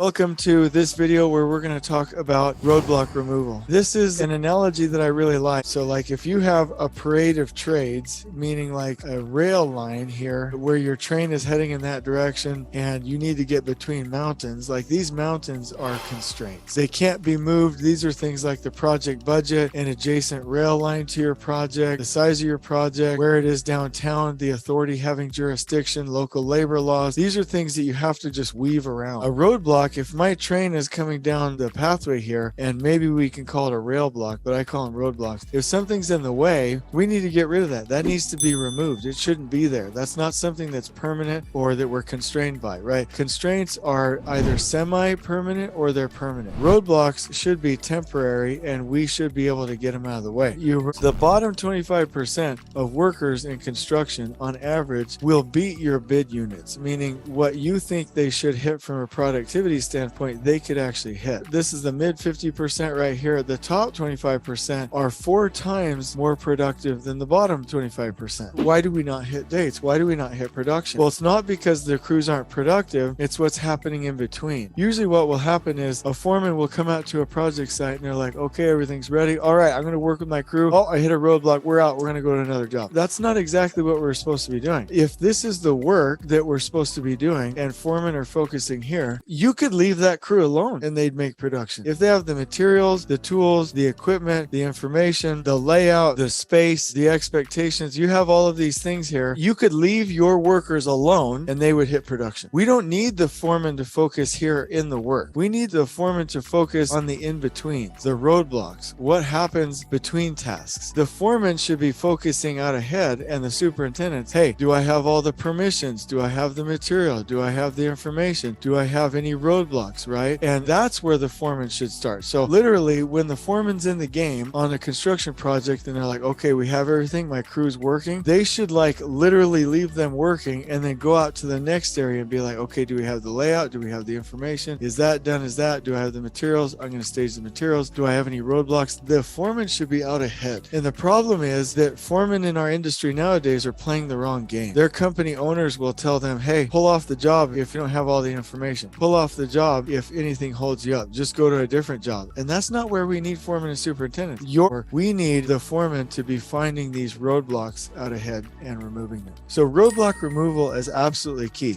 Welcome to this video where we're going to talk about roadblock removal. This is an analogy that I really like. So like if you have a parade of trades, meaning like a rail line here where your train is heading in that direction and you need to get between mountains, like these mountains are constraints. They can't be moved. These are things like the project budget, an adjacent rail line to your project, the size of your project, where it is downtown, the authority having jurisdiction, local labor laws. These are things that you have to just weave around. A roadblock, if my train is coming down the pathway here, and maybe we can call it a rail block, but I call them roadblocks. If something's in the way, we need to get rid of that. That needs to be removed. It shouldn't be there. That's not something that's permanent or that we're constrained by, right? Constraints are either semi-permanent or they're permanent. Roadblocks should be temporary, and we should be able to get them out of the way. The bottom 25% of workers in construction, on average, will beat your bid units, meaning what you think they should hit from a productivity standpoint, they could actually hit. This is the mid 50% right here. The top 25% are 4 times more productive than the bottom 25%. Why do we not hit dates? Why do we not hit production? Well, it's not because the crews aren't productive. It's what's happening in between. Usually what will happen is a foreman will come out to a project site and they're like, okay, everything's ready. All right, I'm going to work with my crew. Oh, I hit a roadblock. We're out. We're going to go to another job. That's not exactly what we're supposed to be doing. If this is the work that we're supposed to be doing and foremen are focusing here, you could leave that crew alone and they'd make production. If they have the materials, the tools, the equipment, the information, the layout, the space, the expectations, you have all of these things here, you could leave your workers alone and they would hit production. We don't need the foreman to focus here in the work. We need the foreman to focus on the in-betweens, the roadblocks, what happens between tasks. The foreman should be focusing out ahead, and the superintendents, hey, do I have all the permissions? Do I have the material? Do I have the information? Do I have any roadblocks, right? And that's where the foreman should start. So literally when the foreman's in the game on a construction project and they're like, okay, we have everything, my crew's working, they should like literally leave them working and then go out to the next area and be like, okay, do we have the layout? Do we have the information? Is that done? Is that? Do I have the materials? I'm going to stage the materials. Do I have any roadblocks? The foreman should be out ahead. And the problem is that foremen in our industry nowadays are playing the wrong game. Their company owners will tell them, hey, pull off the job if you don't have all the information. Pull off the job if anything holds you up. Just go to a different job. And that's not where we need foremen and superintendents. We need the foreman to be finding these roadblocks out ahead and removing them. So roadblock removal is absolutely key.